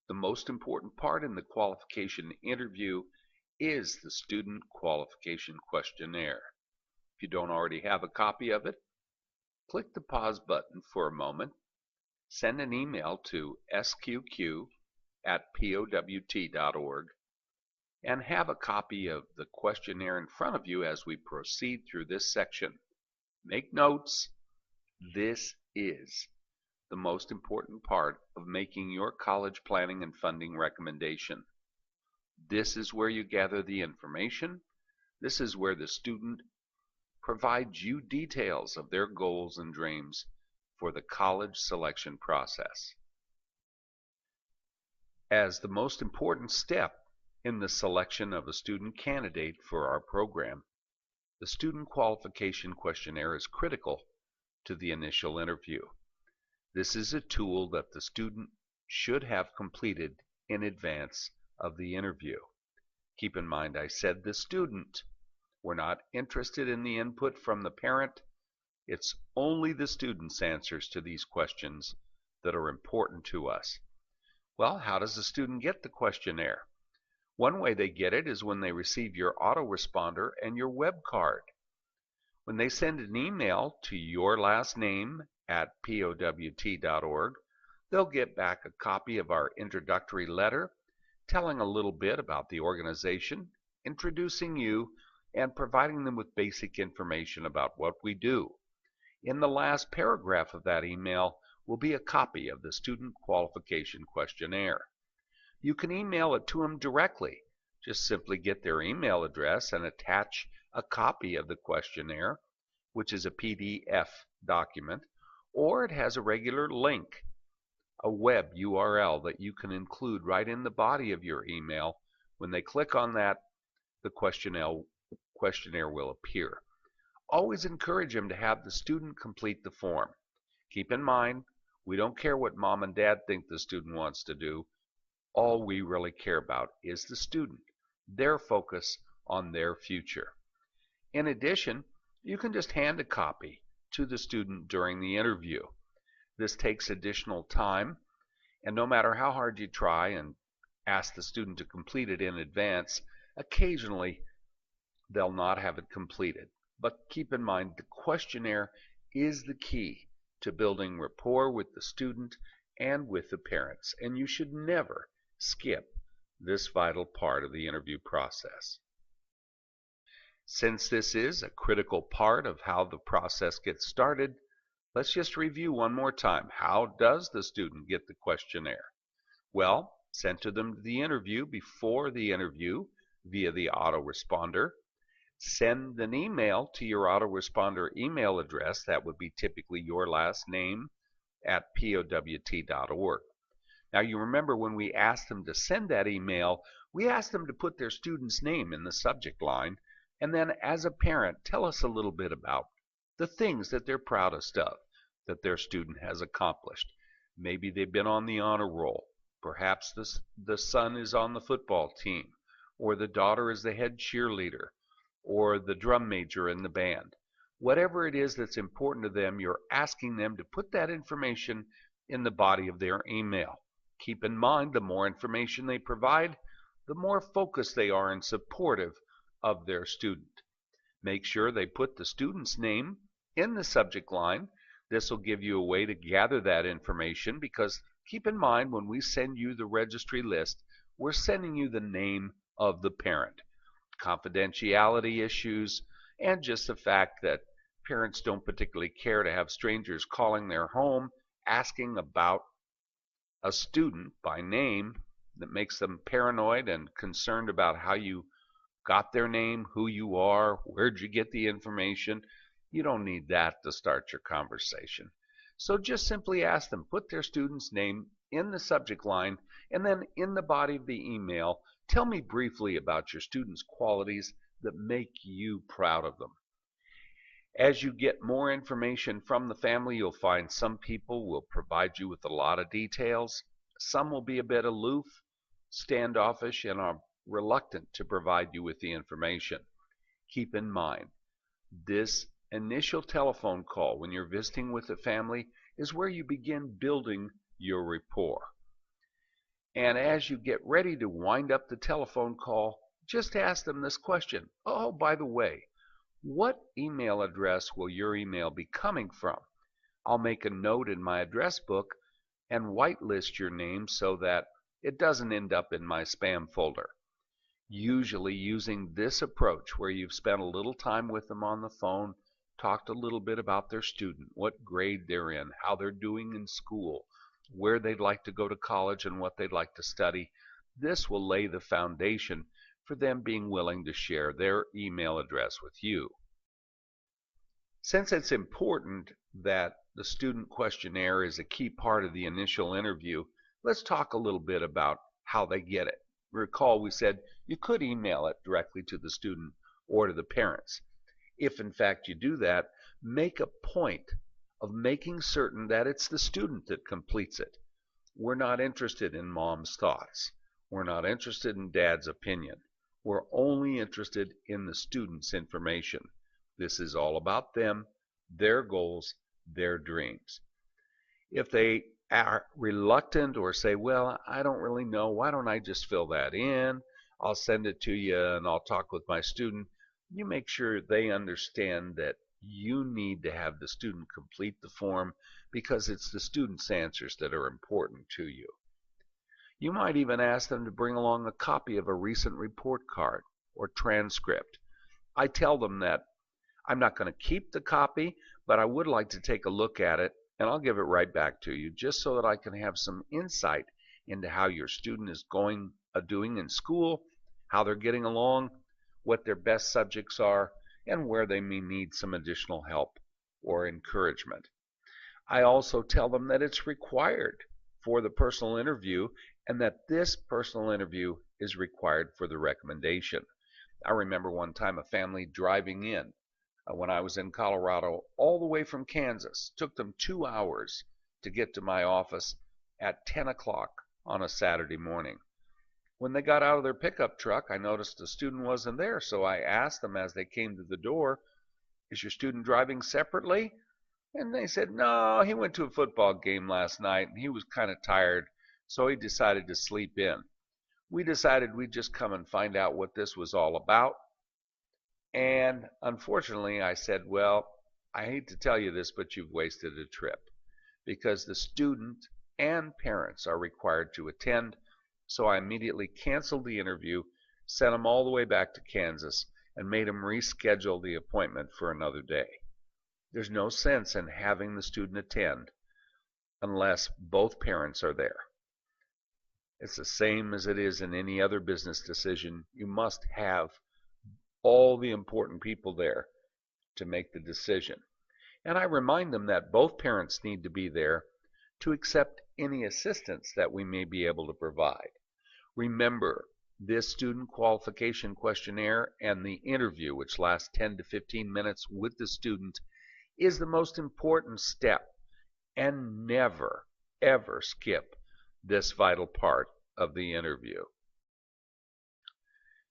The most important part in the qualification interview is the student qualification questionnaire. If you don't already have a copy of it, click the pause button for a moment, send an email to sqq@powt.org, and have a copy of the questionnaire in front of you as we proceed through this section. Make notes. This is the most important part of making your college planning and funding recommendation. This is where you gather the information. This is where the student provides you details of their goals and dreams for the college selection process. As the most important step in the selection of a student candidate for our program, the student qualification questionnaire is critical to the initial interview. This is a tool that the student should have completed in advance of the interview. Keep in mind, I said the student. We're not interested in the input from the parent. It's only the student's answers to these questions that are important to us. Well, how does the student get the questionnaire? One way they get it is when they receive your autoresponder and your web card. When they send an email to yourlastname@powt.org, they'll get back a copy of our introductory letter telling a little bit about the organization, introducing you, and providing them with basic information about what we do. In the last paragraph of that email will be a copy of the student qualification questionnaire. You can email it to them directly. Just simply get their email address and attach a copy of the questionnaire, which is a PDF document, or it has a regular link, a web URL that you can include right in the body of your email. When they click on that, the questionnaire will appear. Always encourage them to have the student complete the form. Keep in mind, we don't care what mom and dad think the student wants to do. All we really care about is the student, their focus on their future. In addition, you can just hand a copy to the student during the interview. This takes additional time, and no matter how hard you try and ask the student to complete it in advance, occasionally they'll not have it completed. But keep in mind, the questionnaire is the key to building rapport with the student and with the parents, and you should never skip this vital part of the interview process. Since this is a critical part of how the process gets started, let's just review one more time. How does the student get the questionnaire? Well, sent to them the interview before the interview via the autoresponder. Send an email to your autoresponder email address. That would be typically your last name @powt.org. Now you remember when we asked them to send that email, we asked them to put their student's name in the subject line, and then as a parent, tell us a little bit about the things that they're proudest of that their student has accomplished. Maybe they've been on the honor roll. Perhaps the son is on the football team, or the daughter is the head cheerleader, or the drum major in the band. Whatever it is that's important to them, you're asking them to put that information in the body of their email. Keep in mind, the more information they provide, the more focused they are and supportive of their student. Make sure they put the student's name in the subject line. This will give you a way to gather that information, because keep in mind, when we send you the registry list, we're sending you the name of the parent. Confidentiality issues, and just the fact that parents don't particularly care to have strangers calling their home asking about a student by name, that makes them paranoid and concerned about how you got their name, who you are, where'd you get the information. You don't need that to start your conversation. So just simply ask them, put their student's name in the subject line, and then in the body of the email, tell me briefly about your student's qualities that make you proud of them. As you get more information from the family, you'll find some people will provide you with a lot of details. Some will be a bit aloof, standoffish, and are reluctant to provide you with the information. Keep in mind, this initial telephone call when you're visiting with the family is where you begin building your rapport. And as you get ready to wind up the telephone call, just ask them this question. Oh, by the way, what email address will your email be coming from? I'll make a note in my address book and whitelist your name so that it doesn't end up in my spam folder. Usually using this approach where you've spent a little time with them on the phone, talked a little bit about their student, what grade they're in, how they're doing in school, where they'd like to go to college and what they'd like to study. This will lay the foundation for them being willing to share their email address with you. Since it's important that the student questionnaire is a key part of the initial interview, let's talk a little bit about how they get it. Recall we said you could email it directly to the student or to the parents. If in fact you do that, make a point of making certain that it's the student that completes it. We're not interested in mom's thoughts. We're not interested in dad's opinion. We're only interested in the student's information. This is all about them, their goals, their dreams. If they are reluctant or say, well, I don't really know, why don't I just fill that in? I'll send it to you and I'll talk with my student. You make sure they understand that you need to have the student complete the form because it's the student's answers that are important to you. You might even ask them to bring along a copy of a recent report card or transcript. I tell them that I'm not going to keep the copy, but I would like to take a look at it, and I'll give it right back to you just so that I can have some insight into how your student is doing in school, how they're getting along, what their best subjects are, and where they may need some additional help or encouragement. I also tell them that it's required for the personal interview and that this personal interview is required for the recommendation. I remember one time a family driving in when I was in Colorado all the way from Kansas. Took them 2 hours to get to my office at 10 o'clock on a Saturday morning. When they got out of their pickup truck, I noticed the student wasn't there, so I asked them as they came to the door, is your student driving separately? And they said, no, he went to a football game last night and he was kind of tired, so he decided to sleep in. We decided we'd just come and find out what this was all about. And unfortunately, I said, well, I hate to tell you this, but you've wasted a trip because the student and parents are required to attend. So I immediately canceled the interview, sent them all the way back to Kansas, and made them reschedule the appointment for another day. There's no sense in having the student attend unless both parents are there. It's the same as it is in any other business decision. You must have all the important people there to make the decision. And I remind them that both parents need to be there to accept any assistance that we may be able to provide. Remember, this student qualification questionnaire and the interview, which lasts 10 to 15 minutes with the student, is the most important step, and never, ever skip this vital part of the interview.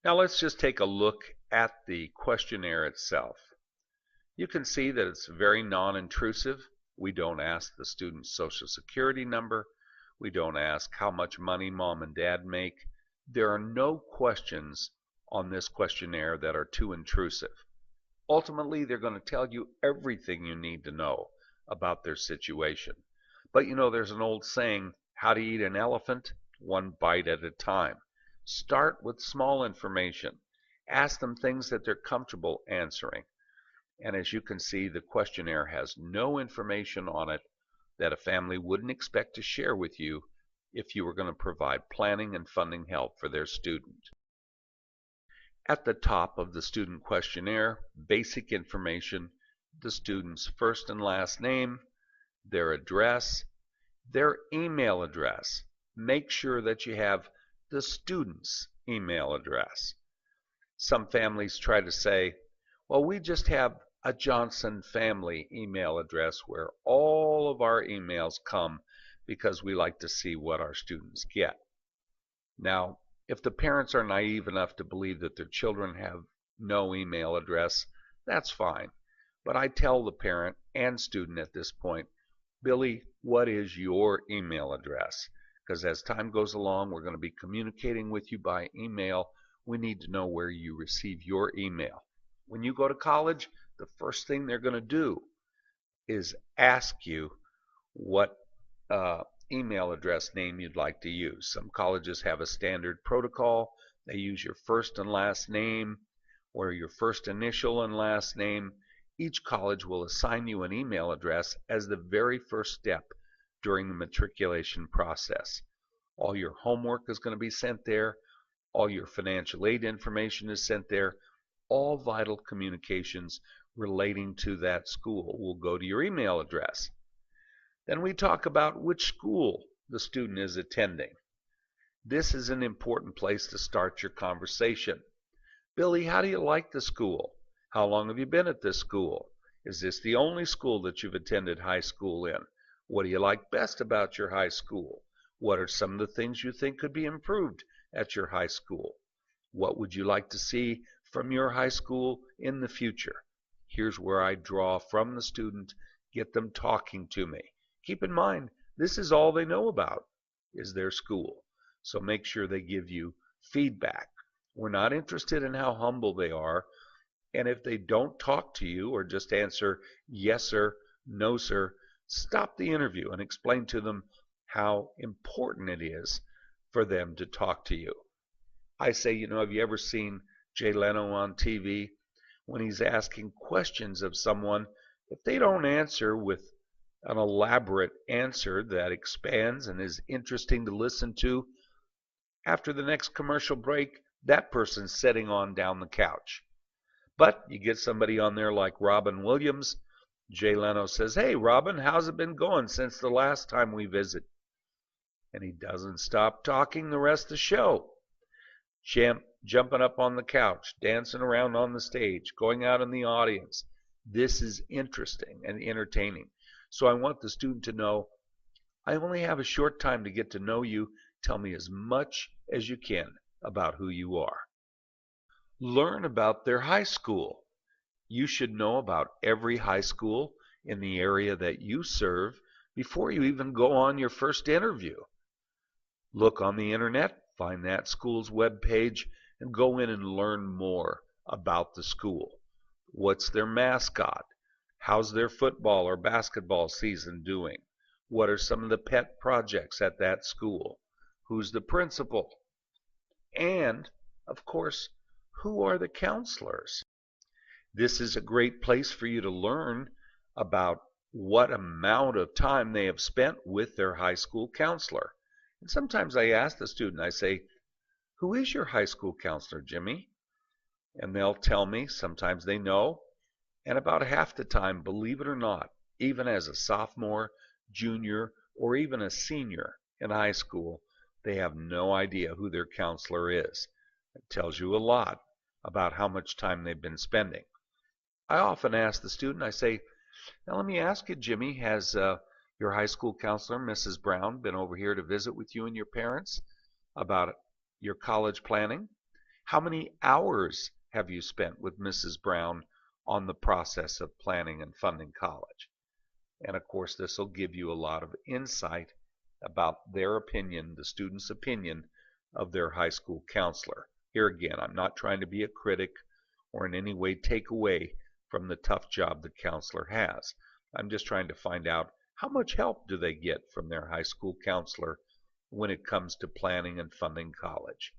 Now let's just take a look at the questionnaire itself. You can see that it's very non-intrusive. We don't ask the student's social security number. We don't ask how much money mom and dad make. There are no questions on this questionnaire that are too intrusive. Ultimately, they're going to tell you everything you need to know about their situation. But you know, there's an old saying, how to eat an elephant, one bite at a time. Start with small information. Ask them things that they're comfortable answering. And as you can see, the questionnaire has no information on it that a family wouldn't expect to share with you if you were going to provide planning and funding help for their student. At the top of the student questionnaire, basic information, the student's first and last name, their address, their email address. Make sure that you have the student's email address. Some families try to say, well, we just have a Johnson family email address where all of our emails come because we like to see what our students get. Now, if the parents are naive enough to believe that their children have no email address, that's fine. But I tell the parent and student at this point, Billy, what is your email address? because as time goes along, we're going to be communicating with you by email. We need to know where you receive your email. When you go to college, the first thing they're going to do is ask you what email address name you'd like to use. Some colleges have a standard protocol. They use your first and last name or your first initial and last name. Each college will assign you an email address as the very first step during the matriculation process. All your homework is going to be sent there. All your financial aid information is sent there. All vital communications relating to that school will go to your email address. Then we talk about which school the student is attending. This is an important place to start your conversation. Billy, how do you like the school? How long have you been at this school? Is this the only school that you've attended high school in? What do you like best about your high school? What are some of the things you think could be improved at your high school? What would you like to see from your high school in the future? Here's where I draw from the student, get them talking to me. Keep in mind, this is all they know about is their school. So make sure they give you feedback. We're not interested in how humble they are. And if they don't talk to you or just answer yes sir, no sir, stop the interview and explain to them how important it is for them to talk to you. I say, have you ever seen Jay Leno on TV? When he's asking questions of someone, if they don't answer with an elaborate answer that expands and is interesting to listen to, after the next commercial break, that person's sitting on down the couch. But you get somebody on there like Robin Williams. Jay Leno says, "Hey, Robin, how's it been going since the last time we visited?" And he doesn't stop talking the rest of the show. Jumping up on the couch, dancing around on the stage, going out in the audience. This is interesting and entertaining. So I want the student to know, I only have a short time to get to know you. Tell me as much as you can about who you are. Learn about their high school. You should know about every high school in the area that you serve before you even go on your first interview. Look on the internet, find that school's web page, and go in and learn more about the school. What's their mascot? How's their football or basketball season doing? What are some of the pet projects at that school? Who's the principal? And, of course, who are the counselors? This is a great place for you to learn about what amount of time they have spent with their high school counselor. And sometimes I ask the student, I say, "Who is your high school counselor, Jimmy?" And they'll tell me. Sometimes they know. And about half the time, believe it or not, even as a sophomore, junior, or even a senior in high school, they have no idea who their counselor is. It tells you a lot about how much time they've been spending. I often ask the student, I say, "Now let me ask you, Jimmy, has your high school counselor, Mrs. Brown, been over here to visit with you and your parents about your college planning? How many hours have you spent with Mrs. Brown on the process of planning and funding college?" And of course, this will give you a lot of insight about their opinion, the student's opinion of their high school counselor. Here again, I'm not trying to be a critic or in any way take away from the tough job the counselor has. I'm just trying to find out how much help do they get from their high school counselor when it comes to planning and funding college.